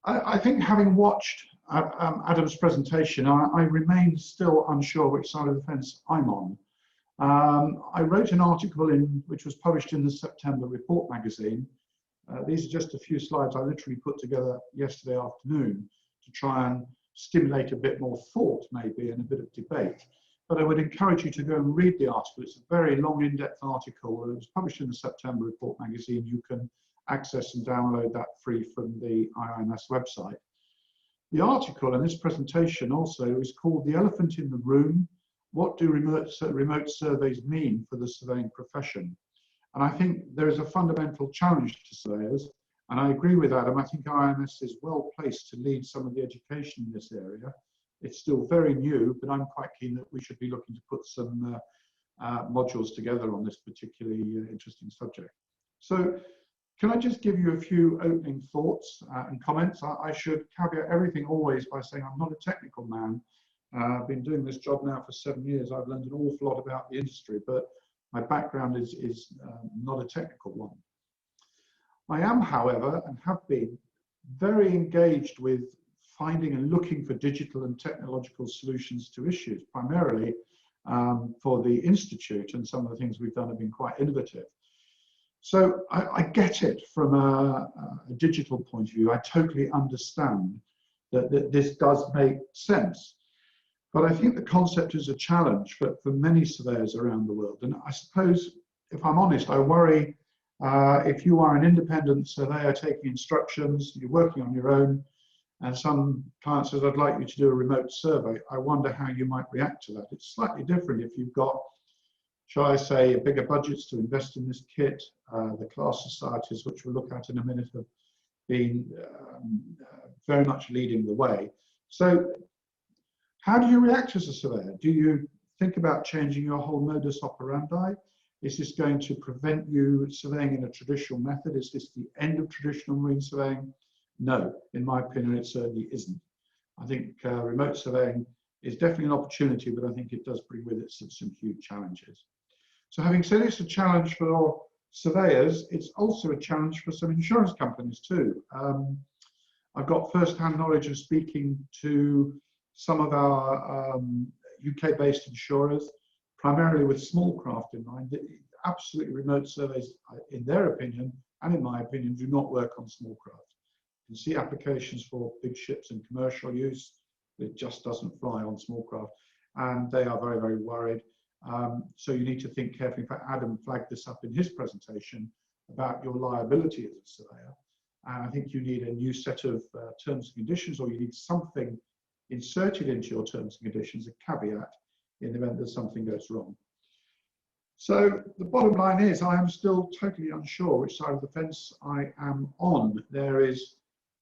I think having watched Adam's presentation, I remain still unsure which side of the fence I'm on. I wrote an article which was published in the September Report magazine. These are just a few slides I literally put together yesterday afternoon to try and stimulate a bit more thought, maybe, and a bit of debate. But I would encourage you to go and read the article. It's a very long, in-depth article. It was published in the September Report magazine. You can access and download that free from the IIMS website. The article and this presentation also is called "The Elephant in the Room: What do remote surveys mean for the surveying profession?" And I think there is a fundamental challenge to surveyors, and I agree with Adam. I think IIMS is well placed to lead some of the education in this area. It's still very new, but I'm quite keen that we should be looking to put some modules together on this particularly interesting subject. So can I just give you a few opening thoughts and comments? I should caveat everything always by saying I'm not a technical man. I've been doing this job now for 7 years. I've learned an awful lot about the industry, but my background is not a technical one. I am, however, and have been very engaged with finding and looking for digital and technological solutions to issues, primarily for the Institute, and some of the things we've done have been quite innovative. So I get it from a digital point of view. I totally understand that this does make sense. But I think the concept is a challenge for many surveyors around the world. And I suppose, if I'm honest, I worry if you are an independent surveyor taking instructions, you're working on your own, and some client says, "I'd like you to do a remote survey," I wonder how you might react to that. It's slightly different if you've got, shall I say, bigger budgets to invest in this kit. The class societies, which we'll look at in a minute, have been very much leading the way. So how do you react as a surveyor? Do you think about changing your whole modus operandi? Is this going to prevent you surveying in a traditional method? Is this the end of traditional marine surveying? No, in my opinion, it certainly isn't. I think remote surveying is definitely an opportunity, but I think it does bring with it some huge challenges. So having said it's a challenge for surveyors, it's also a challenge for some insurance companies too. I've got first-hand knowledge of speaking to some of our UK-based insurers, primarily with small craft in mind. Absolutely remote surveys, in their opinion, and in my opinion, do not work on small craft. You can see applications for big ships and commercial use. It just doesn't fly on small craft, and they are very, very worried. So you need to think carefully. In fact, Adam flagged this up in his presentation about your liability as a surveyor. And I think you need a new set of terms and conditions, or you need something inserted into your terms and conditions, a caveat, in the event that something goes wrong. So the bottom line is, I am still totally unsure which side of the fence I am on. There is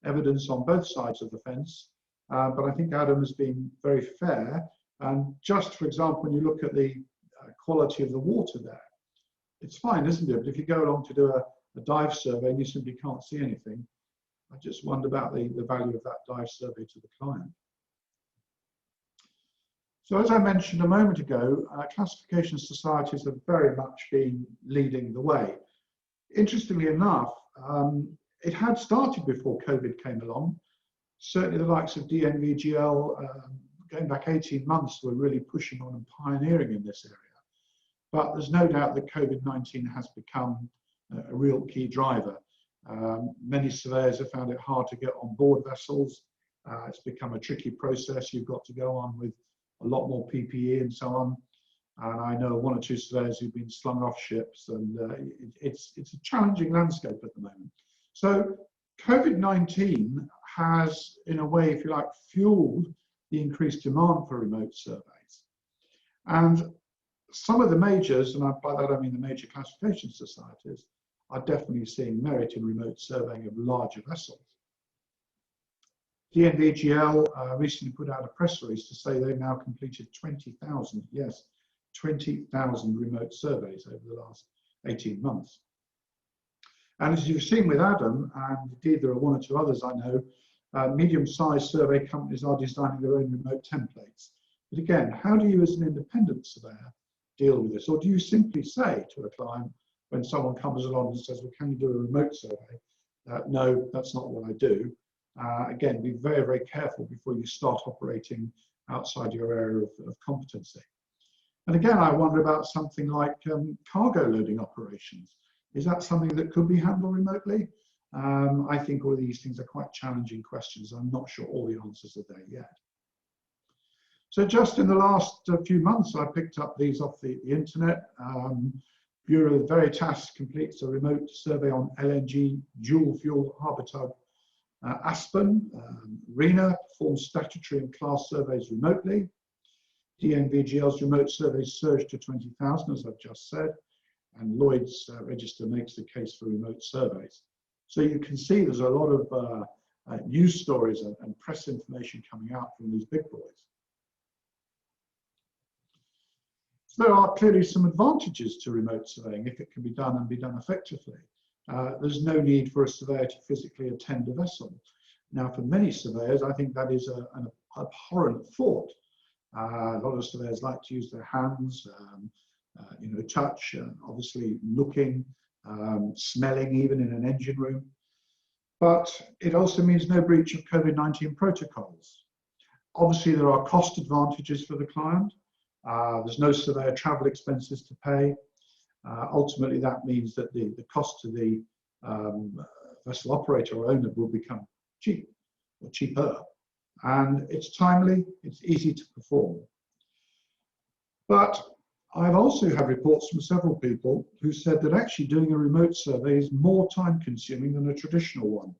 evidence on both sides of the fence, but I think Adam has been very fair. And just for example, when you look at the quality of the water there, it's fine, isn't it? But if you go along to do a dive survey and you simply can't see anything, I just wonder about the value of that dive survey to the client. So as I mentioned a moment ago, classification societies have very much been leading the way. Interestingly enough, it had started before COVID came along. Certainly the likes of DNVGL, going back 18 months, were really pushing on and pioneering in this area. But there's no doubt that COVID-19 has become a real key driver. Many surveyors have found it hard to get on board vessels. It's become a tricky process. You've got to go on with a lot more PPE and so on. And I know one or two surveyors who've been slung off ships, and it's a challenging landscape at the moment. So COVID-19 has, in a way, if you like, fueled the increased demand for remote surveys. And some of the majors, and by that I mean the major classification societies, are definitely seeing merit in remote surveying of larger vessels. DNVGL recently put out a press release to say they've now completed 20,000, yes, 20,000 remote surveys over the last 18 months. And as you've seen with Adam, and indeed there are one or two others I know, medium-sized survey companies are designing their own remote templates. But again, how do you as an independent surveyor deal with this? Or do you simply say to a client when someone comes along and says, well, can you do a remote survey? No, that's not what I do. Again, be very, very careful before you start operating outside your area of competency. And again, I wonder about something like cargo loading operations. Is that something that could be handled remotely? I think all of these things are quite challenging questions. I'm not sure all the answers are there yet. So just in the last few months, I picked up these off the internet. Bureau of Veritas completes a remote survey on LNG dual fuel harbour tug Aspen. RINA performs statutory and class surveys remotely. DNVGL's remote surveys surged to 20,000, as I've just said, and Lloyd's Register makes the case for remote surveys. So you can see there's a lot of news stories and press information coming out from these big boys. So there are clearly some advantages to remote surveying if it can be done and be done effectively. There's no need for a surveyor to physically attend a vessel. Now, for many surveyors, I think that is an abhorrent thought. A lot of surveyors like to use their hands, touch, obviously looking, smelling even in an engine room. But it also means no breach of COVID-19 protocols. Obviously, there are cost advantages for the client. There's no surveyor travel expenses to pay. Ultimately, that means that the cost to the vessel operator or owner will become cheap or cheaper. And it's timely, it's easy to perform. But I've also had reports from several people who said that actually doing a remote survey is more time consuming than a traditional one.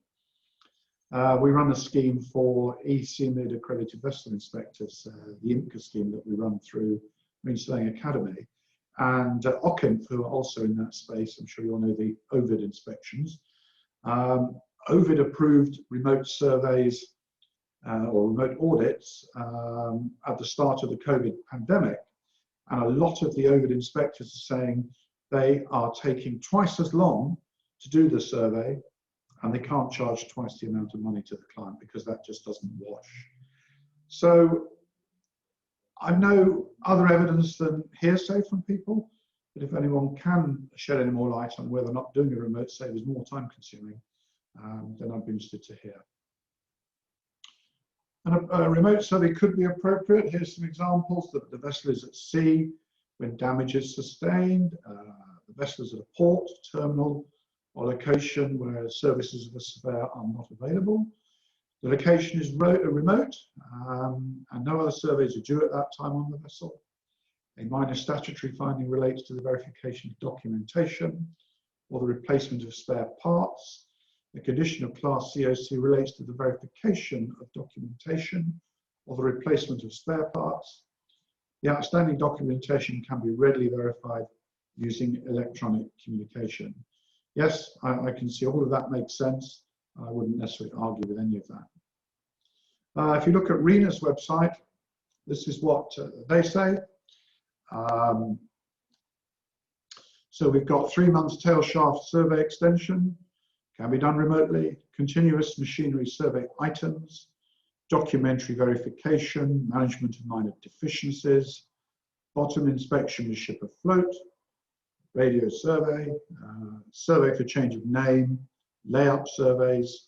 We run a scheme for ECMID accredited vessel inspectors, the IMCA scheme that we run through Marine Surveying Academy. And OCIMP, who are also in that space, I'm sure you all know the OVID inspections. OVID approved remote surveys or remote audits at the start of the COVID pandemic. And a lot of the OVID inspectors are saying they are taking twice as long to do the survey, and they can't charge twice the amount of money to the client because that just doesn't wash. So I know other evidence than hearsay from people, but if anyone can shed any more light on whether or not doing a remote survey is more time consuming, then I'd be interested to hear. And a remote survey could be appropriate. Here's some examples. The vessel is at sea when damage is sustained. The vessel is at a port, terminal, or location where services of a surveyor are not available. The location is remote, and no other surveys are due at that time on the vessel. A minor statutory finding relates to the verification of documentation or the replacement of spare parts. The condition of Class COC relates to the verification of documentation or the replacement of spare parts. The outstanding documentation can be readily verified using electronic communication. Yes, I can see all of that makes sense. I wouldn't necessarily argue with any of that. If you look at RINA's website, this is what they say. So we've got 3 months tail shaft survey extension, can be done remotely, continuous machinery survey items, documentary verification, management of minor deficiencies, bottom inspection with ship afloat, radio survey, survey for change of name, layout surveys,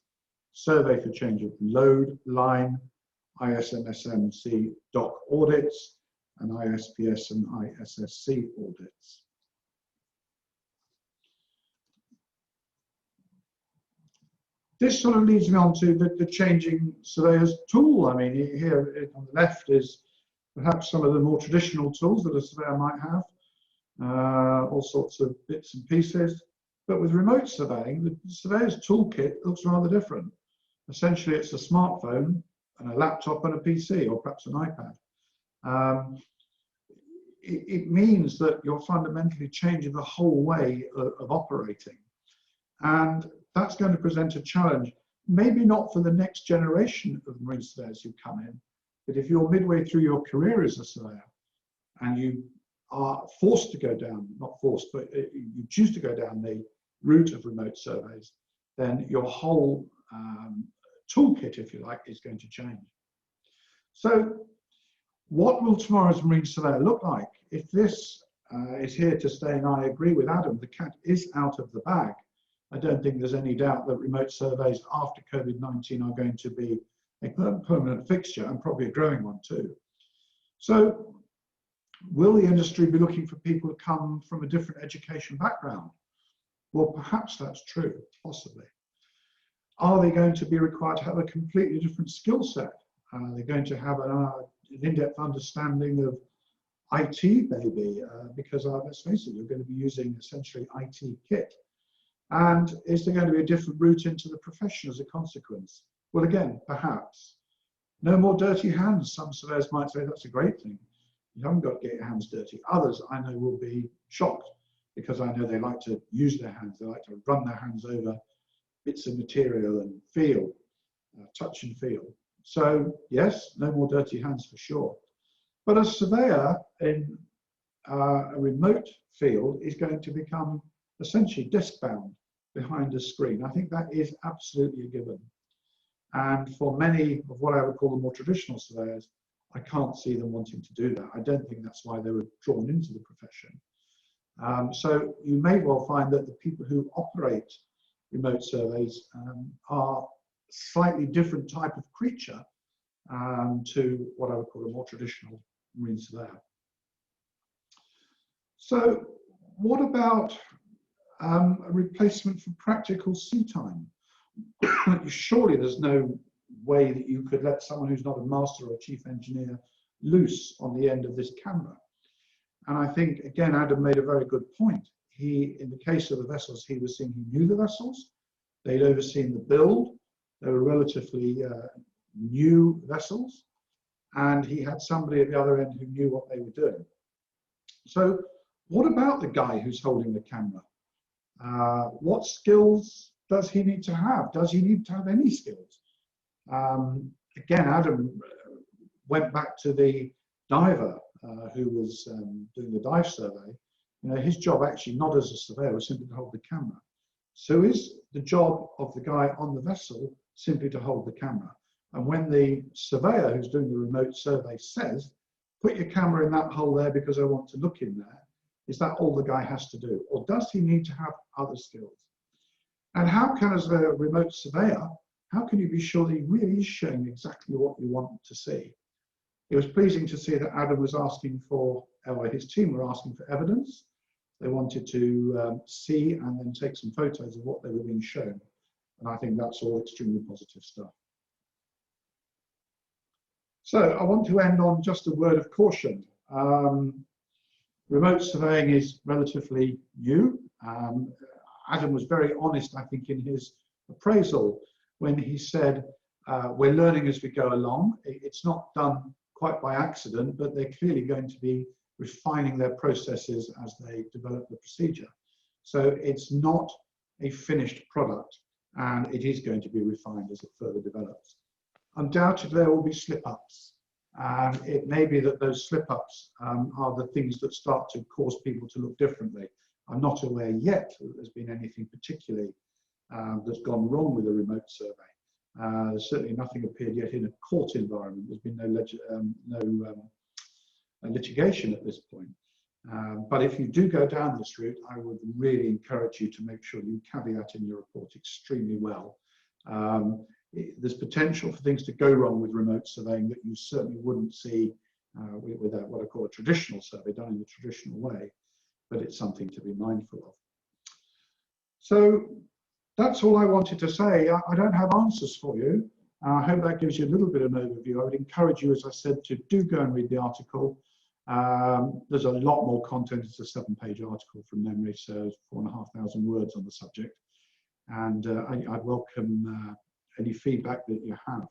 survey for change of load line, ISMSMC dock audits, and ISPS and ISSC audits. This sort of leads me on to the changing surveyor's tool. I mean, here on the left is perhaps some of the more traditional tools that a surveyor might have, all sorts of bits and pieces. But with remote surveying, the surveyor's toolkit looks rather different. Essentially, it's a smartphone and a laptop and a PC, or perhaps an iPad. It means that you're fundamentally changing the whole way of operating. And that's going to present a challenge, maybe not for the next generation of marine surveyors who come in, but if you're midway through your career as a surveyor and you are forced to go down, not forced, but you choose to go down the route of remote surveys, then your whole toolkit, if you like, is going to change. So what will tomorrow's marine surveyor look like? If this is here to stay, and I agree with Adam, the cat is out of the bag. I don't think there's any doubt that remote surveys after COVID-19 are going to be a permanent fixture, and probably a growing one too. So will the industry be looking for people who come from a different education background? Well, perhaps that's true, possibly. Are they going to be required to have a completely different skill set? Are they going to have an in-depth understanding of IT, maybe? Because let's face it, you're going to be using essentially IT kit. And is there going to be a different route into the profession as a consequence? Well, again, perhaps. No more dirty hands. Some surveyors might say that's a great thing. You haven't got to get your hands dirty. Others, I know, will be shocked, because I know they like to use their hands. They like to run their hands over bits of material and feel, touch and feel. So yes, no more dirty hands for sure. But a surveyor in a remote field is going to become essentially desk-bound behind a screen. I think that is absolutely a given. And for many of what I would call the more traditional surveyors, I can't see them wanting to do that. I don't think that's why they were drawn into the profession. So you may well find that the people who operate remote surveys are slightly different type of creature to what I would call a more traditional marine surveyor. So what about a replacement for practical sea time? Surely there's no way that you could let someone who's not a master or a chief engineer loose on the end of this camera. And I think, again, Adam made a very good point. In the case of the vessels he was seeing, he knew the vessels. They'd overseen the build. They were relatively new vessels. And he had somebody at the other end who knew what they were doing. So what about the guy who's holding the camera? What skills does he need to have? Does he need to have any skills? Again, Adam went back to the diver who was doing the dive survey. You know, his job actually, not as a surveyor, was simply to hold the camera. So is the job of the guy on the vessel simply to hold the camera? And when the surveyor who's doing the remote survey says, put your camera in that hole there because I want to look in there, is that all the guy has to do? Or does he need to have other skills? And how can, as a remote surveyor, how can you be sure that he really is showing exactly what you want to see? It was pleasing to see that Adam was asking for, or his team were asking for evidence. They wanted to see and then take some photos of what they were being shown. And I think that's all extremely positive stuff. So I want to end on just a word of caution. Remote surveying is relatively new. Adam was very honest, I think, in his appraisal when he said, we're learning as we go along. It's not done quite by accident, but they're clearly going to be refining their processes as they develop the procedure. So it's not a finished product, and it is going to be refined as it further develops. Undoubtedly, there will be slip-ups. And it may be that those slip-ups are the things that start to cause people to look differently. I'm not aware yet that there's been anything particularly that's gone wrong with a remote survey. There's certainly nothing appeared yet in a court environment. There's been no litigation at this point. But if you do go down this route, I would really encourage you to make sure you caveat in your report extremely well. There's potential for things to go wrong with remote surveying that you certainly wouldn't see with what I call a traditional survey done in the traditional way, but it's something to be mindful of. So that's all I wanted to say. I don't have answers for you. I hope that gives you a little bit of an overview. I would encourage you, as I said, to do go and read the article. There's a lot more content. It's a 7-page article from memory, so 4,500 words on the subject. And I'd welcome any feedback that you have.